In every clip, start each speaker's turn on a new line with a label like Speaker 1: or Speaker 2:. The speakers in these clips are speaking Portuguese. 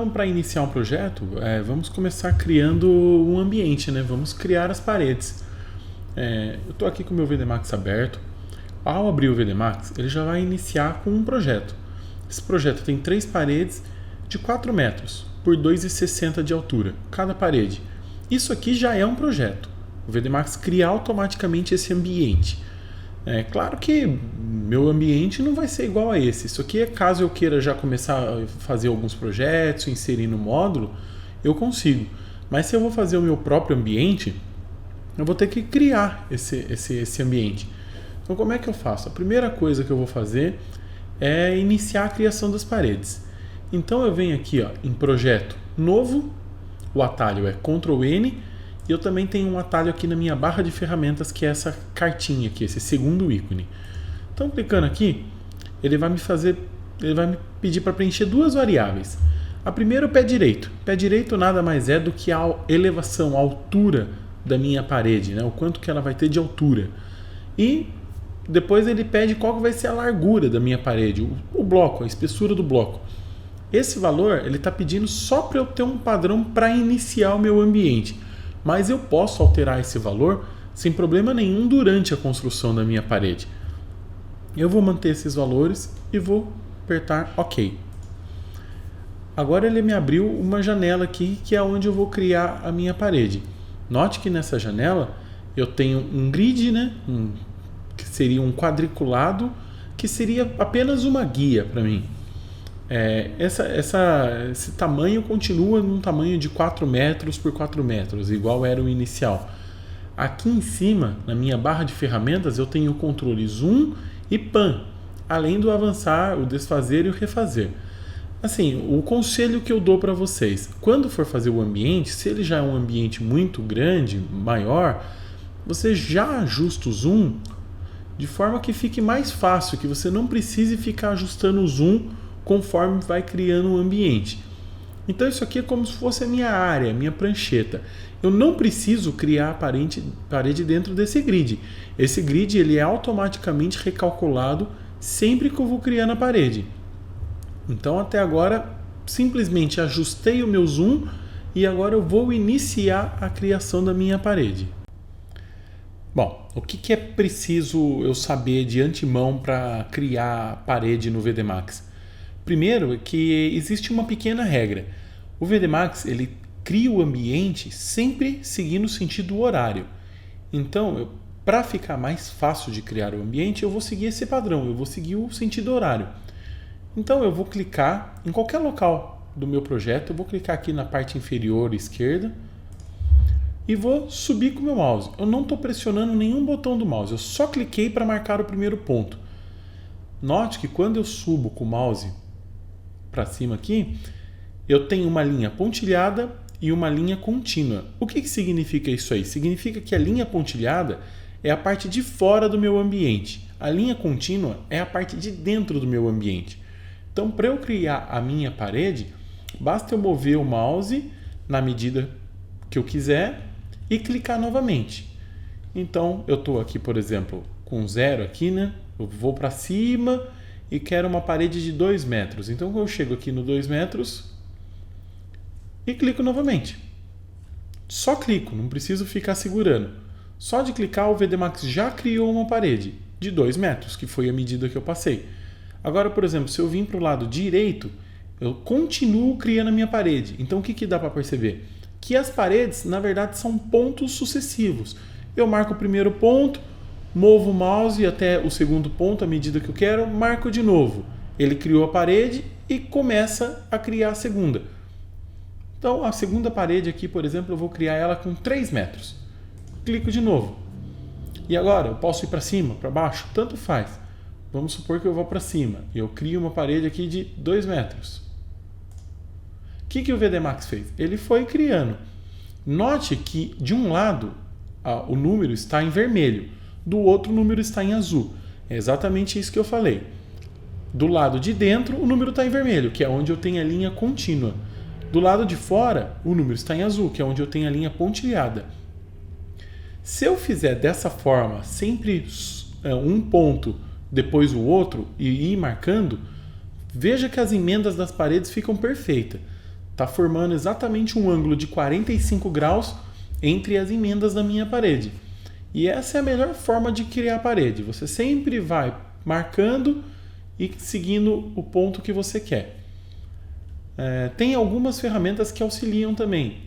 Speaker 1: Então, para iniciar um projeto, vamos começar criando um ambiente, né? Vamos criar as paredes. Eu estou aqui com o meu VDMax aberto. Ao abrir o VDMax, ele já vai iniciar com um projeto. Esse projeto tem 3 paredes de 4 metros por 2,60 de altura, cada parede. Isso aqui já é um projeto. O VDMax cria automaticamente esse ambiente. É claro que meu ambiente não vai ser igual a esse. Isso aqui é caso eu queira já começar a fazer alguns projetos, inserir no módulo, eu consigo. Mas se eu vou fazer o meu próprio ambiente, eu vou ter que criar esse ambiente. Então como é que eu faço? A primeira coisa que eu vou fazer é iniciar a criação das paredes. Então eu venho aqui em projeto novo, o atalho é Ctrl N, e eu também tenho um atalho aqui na minha barra de ferramentas que é essa cartinha aqui, esse segundo ícone. Então clicando aqui, ele vai me pedir para preencher 2 variáveis. A primeira é o pé direito. Pé direito nada mais é do que a elevação, a altura da minha parede, né? O quanto que ela vai ter de altura. E depois ele pede qual vai ser a largura da minha parede, o bloco, a espessura do bloco. Esse valor ele está pedindo só para eu ter um padrão para iniciar o meu ambiente. Mas eu posso alterar esse valor sem problema nenhum durante a construção da minha parede. Eu vou manter esses valores e vou apertar OK. Agora ele me abriu uma janela aqui que é onde eu vou criar a minha parede. Note que nessa janela eu tenho um grid, né? Que seria um quadriculado, que seria apenas uma guia para mim. Esse tamanho continua num tamanho de 4 metros por 4 metros, igual era o inicial. Aqui em cima, na minha barra de ferramentas, eu tenho o controle Zoom e Pan, além do avançar, o desfazer e o refazer. Assim, o conselho que eu dou para vocês, quando for fazer o ambiente, se ele já é um ambiente muito grande, maior, você já ajusta o zoom de forma que fique mais fácil, que você não precise ficar ajustando o zoom conforme vai criando o ambiente. Então isso aqui é como se fosse a minha área, a minha prancheta. Eu não preciso criar a parede dentro desse grid. Esse grid ele é automaticamente recalculado sempre que eu vou criando a parede. Então até agora simplesmente ajustei o meu zoom e agora eu vou iniciar a criação da minha parede. Bom, o que é preciso eu saber de antemão para criar a parede no VDMax? Primeiro é que existe uma pequena regra. O VDMax ele cria o ambiente sempre seguindo o sentido horário. Então, para ficar mais fácil de criar o ambiente, eu vou seguir esse padrão, eu vou seguir o sentido horário. Então, eu vou clicar em qualquer local do meu projeto, eu vou clicar aqui na parte inferior esquerda e vou subir com o meu mouse. Eu não estou pressionando nenhum botão do mouse, eu só cliquei para marcar o primeiro ponto. Note que quando eu subo com o mouse para cima aqui, eu tenho uma linha pontilhada e uma linha contínua. O que significa isso aí? Significa que a linha pontilhada é a parte de fora do meu ambiente. A linha contínua é a parte de dentro do meu ambiente. Então, para eu criar a minha parede, basta eu mover o mouse na medida que eu quiser e clicar novamente. Então, eu estou aqui, por exemplo, com 0 aqui, né? Eu vou para cima e quero uma parede de 2 metros. Então eu chego aqui no 2 metros e clico novamente. Só clico, não preciso ficar segurando. Só de clicar o VDMax já criou uma parede de 2 metros, que foi a medida que eu passei. Agora, por exemplo, se eu vim para o lado direito, eu continuo criando a minha parede. Então o que dá para perceber? Que as paredes, na verdade, são pontos sucessivos. Eu marco o primeiro ponto, movo o mouse até o segundo ponto, à medida que eu quero, marco de novo. Ele criou a parede e começa a criar a segunda. Então, a segunda parede aqui, por exemplo, eu vou criar ela com 3 metros. Clico de novo. E agora, eu posso ir para cima, para baixo? Tanto faz. Vamos supor que eu vou para cima. E eu crio uma parede aqui de 2 metros. O que o VDMax fez? Ele foi criando. Note que, de um lado, o número está em vermelho. Do outro, o número está em azul. É exatamente isso que eu falei. Do lado de dentro, o número está em vermelho, que é onde eu tenho a linha contínua. Do lado de fora, o número está em azul, que é onde eu tenho a linha pontilhada. Se eu fizer dessa forma, sempre um ponto depois o outro e ir marcando, veja que as emendas das paredes ficam perfeitas. Está formando exatamente um ângulo de 45 graus entre as emendas da minha parede. E essa é a melhor forma de criar a parede. Você sempre vai marcando e seguindo o ponto que você quer. Tem algumas ferramentas que auxiliam também.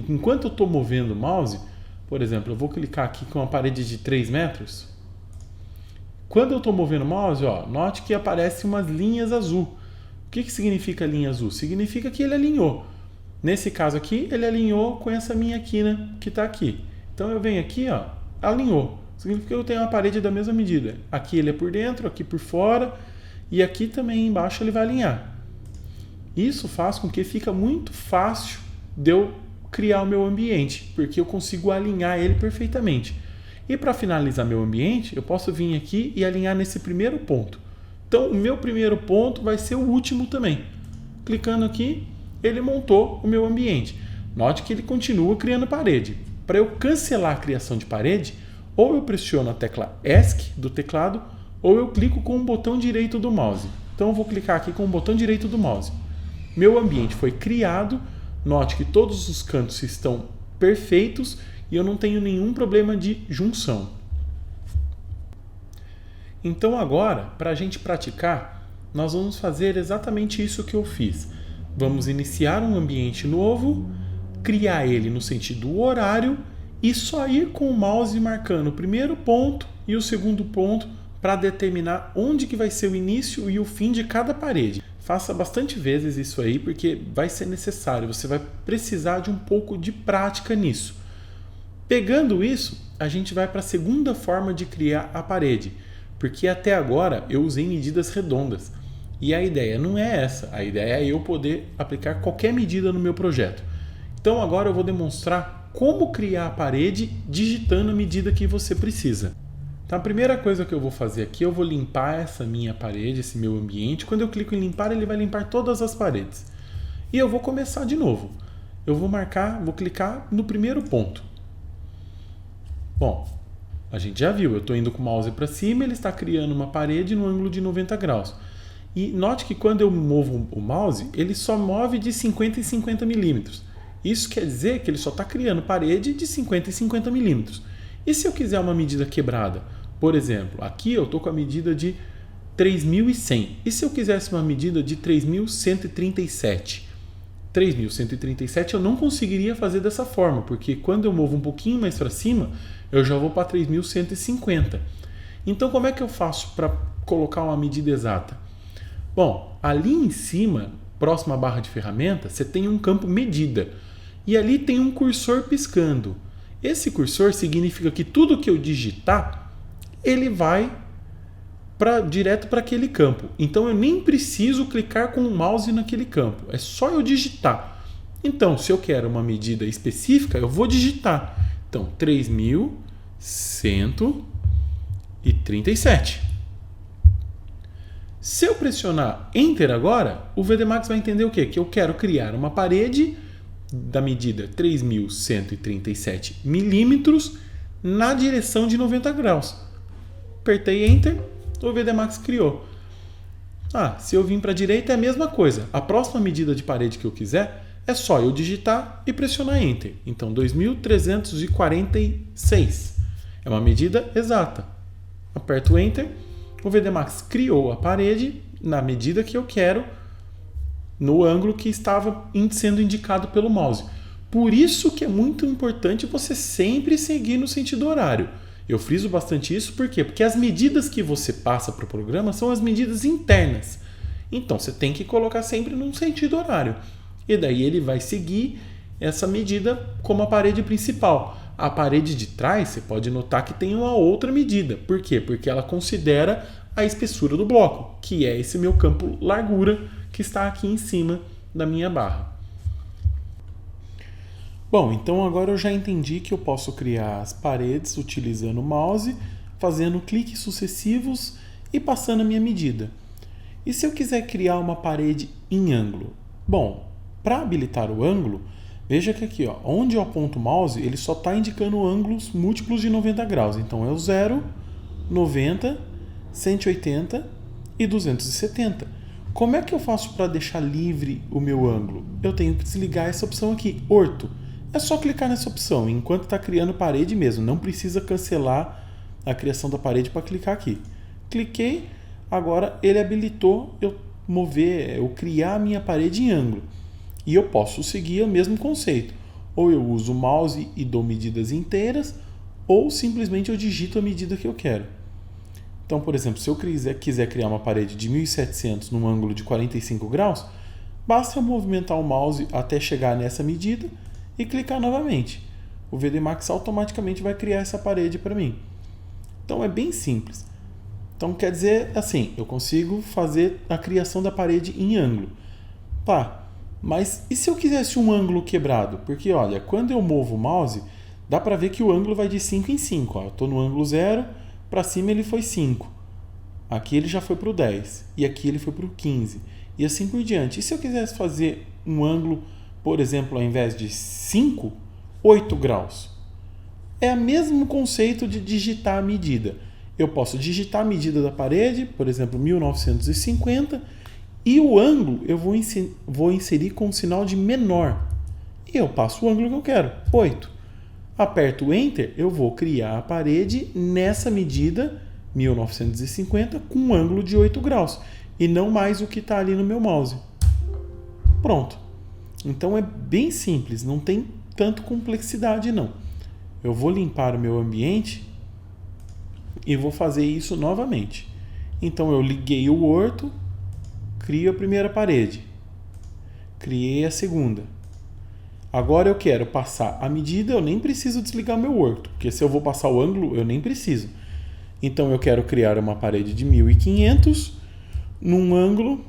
Speaker 1: Enquanto eu estou movendo o mouse, por exemplo, eu vou clicar aqui com uma parede de 3 metros. Quando eu estou movendo o mouse, note que aparecem umas linhas azul. O que significa linha azul? Significa que ele alinhou. Nesse caso aqui, ele alinhou com essa minha quina que está aqui. Então eu venho aqui, alinhou. Significa que eu tenho uma parede da mesma medida. Aqui ele é por dentro, aqui por fora e aqui também embaixo ele vai alinhar. Isso faz com que fica muito fácil de eu criar o meu ambiente, porque eu consigo alinhar ele perfeitamente. E para finalizar meu ambiente, eu posso vir aqui e alinhar nesse primeiro ponto. Então, o meu primeiro ponto vai ser o último também. Clicando aqui, ele montou o meu ambiente. Note que ele continua criando parede. Para eu cancelar a criação de parede, ou eu pressiono a tecla ESC do teclado, ou eu clico com o botão direito do mouse. Então, eu vou clicar aqui com o botão direito do mouse. Meu ambiente foi criado. Note que todos os cantos estão perfeitos e eu não tenho nenhum problema de junção. Então agora, para a gente praticar, nós vamos fazer exatamente isso que eu fiz. Vamos iniciar um ambiente novo, criar ele no sentido horário e só ir com o mouse marcando o primeiro ponto e o segundo ponto para determinar onde que vai ser o início e o fim de cada parede. Faça bastante vezes isso aí, porque vai ser necessário, você vai precisar de um pouco de prática nisso. Pegando isso, a gente vai para a segunda forma de criar a parede, porque até agora eu usei medidas redondas. E a ideia não é essa, a ideia é eu poder aplicar qualquer medida no meu projeto. Então agora eu vou demonstrar como criar a parede digitando a medida que você precisa. Então a primeira coisa que eu vou fazer aqui, eu vou limpar essa minha parede, esse meu ambiente. Quando eu clico em limpar, ele vai limpar todas as paredes. E eu vou começar de novo. Eu vou clicar no primeiro ponto. Bom, a gente já viu, eu estou indo com o mouse para cima, ele está criando uma parede no ângulo de 90 graus. E note que quando eu movo o mouse, ele só move de 50 em 50 milímetros. Isso quer dizer que ele só está criando parede de 50 em 50 milímetros. E se eu quiser uma medida quebrada? Por exemplo, aqui eu estou com a medida de 3.100. E se eu quisesse uma medida de 3.137? 3.137 eu não conseguiria fazer dessa forma, porque quando eu movo um pouquinho mais para cima, eu já vou para 3.150. Então, como é que eu faço para colocar uma medida exata? Bom, ali em cima, próximo à barra de ferramenta, você tem um campo medida. E ali tem um cursor piscando. Esse cursor significa que tudo que eu digitar, ele vai direto para aquele campo. Então, eu nem preciso clicar com o mouse naquele campo. É só eu digitar. Então, se eu quero uma medida específica, eu vou digitar. Então, 3.137. Se eu pressionar Enter agora, o VD Max vai entender o quê? Que eu quero criar uma parede da medida 3.137 milímetros na direção de 90 graus. Apertei Enter, o VD Max criou. Se eu vim para a direita é a mesma coisa. A próxima medida de parede que eu quiser é só eu digitar e pressionar Enter. Então, 2.346 é uma medida exata. Aperto Enter, o VD Max criou a parede na medida que eu quero, no ângulo que estava sendo indicado pelo mouse. Por isso que é muito importante você sempre seguir no sentido horário. Eu friso bastante isso, por quê? Porque as medidas que você passa para o programa são as medidas internas. Então, você tem que colocar sempre no sentido horário. E daí ele vai seguir essa medida como a parede principal. A parede de trás, você pode notar que tem uma outra medida. Por quê? Porque ela considera a espessura do bloco, que é esse meu campo largura que está aqui em cima da minha barra. Bom, então agora eu já entendi que eu posso criar as paredes utilizando o mouse, fazendo cliques sucessivos e passando a minha medida. E se eu quiser criar uma parede em ângulo? Bom, para habilitar o ângulo, veja que aqui, onde eu aponto o mouse, ele só está indicando ângulos múltiplos de 90 graus. Então é o 0, 90, 180 e 270. Como é que eu faço para deixar livre o meu ângulo? Eu tenho que desligar essa opção aqui, orto. É só clicar nessa opção, enquanto está criando parede mesmo. Não precisa cancelar a criação da parede para clicar aqui. Cliquei, agora ele habilitou eu criar a minha parede em ângulo. E eu posso seguir o mesmo conceito. Ou eu uso o mouse e dou medidas inteiras, ou simplesmente eu digito a medida que eu quero. Então, por exemplo, se eu quiser criar uma parede de 1700 num ângulo de 45 graus, basta eu movimentar o mouse até chegar nessa medida e clicar novamente. O VD Max automaticamente vai criar essa parede para mim. Então é bem simples. Então quer dizer assim, eu consigo fazer a criação da parede em ângulo. Tá, mas e se eu quisesse um ângulo quebrado? Porque olha, quando eu movo o mouse, dá para ver que o ângulo vai de 5 em 5. Eu estou no ângulo 0, para cima ele foi 5. Aqui ele já foi para o 10. E aqui ele foi para o 15. E assim por diante. E se eu quisesse fazer um ângulo, por exemplo, ao invés de 5, 8 graus? É o mesmo conceito de digitar a medida. Eu posso digitar a medida da parede, por exemplo, 1950, e o ângulo eu vou inserir com um sinal de menor. E eu passo o ângulo que eu quero, 8. Aperto o Enter, eu vou criar a parede nessa medida, 1950, com um ângulo de 8 graus. E não mais o que está ali no meu mouse. Pronto. Então é bem simples, não tem tanto complexidade não. Eu vou limpar o meu ambiente e vou fazer isso novamente. Então eu liguei o orto, crio a primeira parede, criei a segunda. Agora eu quero passar a medida, eu nem preciso desligar meu orto, porque se eu vou passar o ângulo, eu nem preciso. Então eu quero criar uma parede de 1500 num ângulo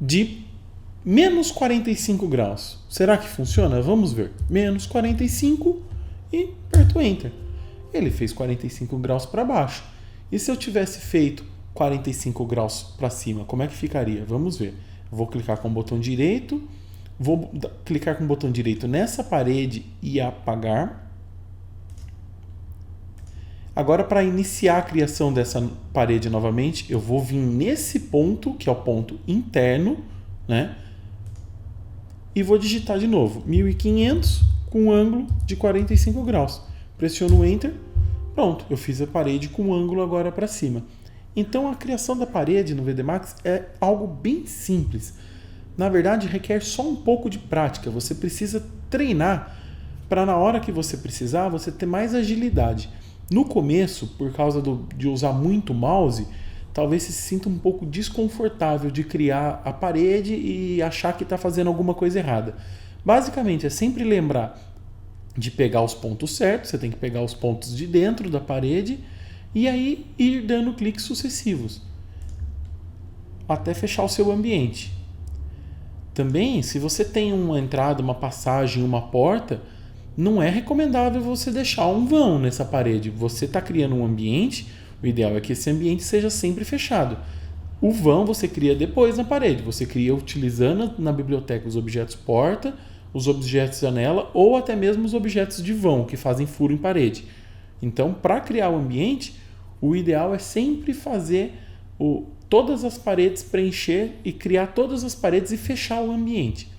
Speaker 1: de menos 45 graus. Será que funciona? Vamos ver. Menos 45 e aperto Enter. Ele fez 45 graus para baixo. E se eu tivesse feito 45 graus para cima, como é que ficaria? Vamos ver. Vou clicar com o botão direito. Vou clicar com o botão direito nessa parede e apagar. Agora, para iniciar a criação dessa parede novamente, eu vou vir nesse ponto, que é o ponto interno, né? E vou digitar de novo, 1500 com um ângulo de 45 graus. Pressiono Enter, pronto, eu fiz a parede com o ângulo agora para cima. Então, a criação da parede no VD Max é algo bem simples. Na verdade, requer só um pouco de prática. Você precisa treinar para na hora que você precisar, você ter mais agilidade. No começo, por causa de usar muito mouse, talvez você se sinta um pouco desconfortável de criar a parede e achar que está fazendo alguma coisa errada. Basicamente, é sempre lembrar de pegar os pontos certos, você tem que pegar os pontos de dentro da parede e aí ir dando cliques sucessivos até fechar o seu ambiente. Também, se você tem uma entrada, uma passagem, uma porta, não é recomendável você deixar um vão nessa parede. Você está criando um ambiente, o ideal é que esse ambiente seja sempre fechado. O vão você cria depois na parede. Você cria utilizando na biblioteca os objetos porta, os objetos janela ou até mesmo os objetos de vão, que fazem furo em parede. Então, para criar o ambiente, o ideal é sempre fazer todas as paredes, preencher e criar todas as paredes e fechar o ambiente.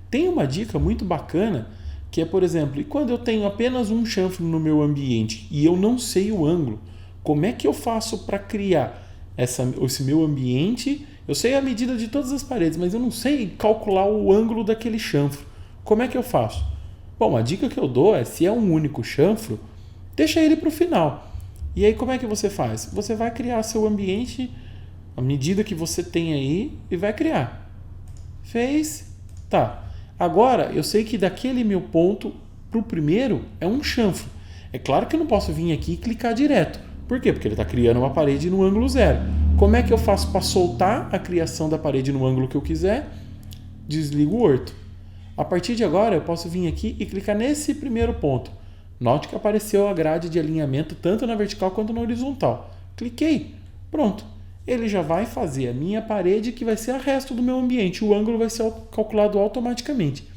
Speaker 1: Tem uma dica muito bacana que é, por exemplo, quando eu tenho apenas um chanfre no meu ambiente e eu não sei o ângulo, como é que eu faço para criar esse meu ambiente? Eu sei a medida de todas as paredes, mas eu não sei calcular o ângulo daquele chanfro. Como é que eu faço? Bom, a dica que eu dou é, se é um único chanfro, deixa ele para o final. E aí como é que você faz? Você vai criar seu ambiente à medida que você tem aí e vai criar. Fez? Tá. Agora, eu sei que daquele meu ponto para o primeiro é um chanfro. É claro que eu não posso vir aqui e clicar direto. Por quê? Porque ele está criando uma parede no ângulo 0. Como é que eu faço para soltar a criação da parede no ângulo que eu quiser? Desligo o orto. A partir de agora, eu posso vir aqui e clicar nesse primeiro ponto. Note que apareceu a grade de alinhamento tanto na vertical quanto na horizontal. Cliquei. Pronto. Ele já vai fazer a minha parede, que vai ser o resto do meu ambiente. O ângulo vai ser calculado automaticamente.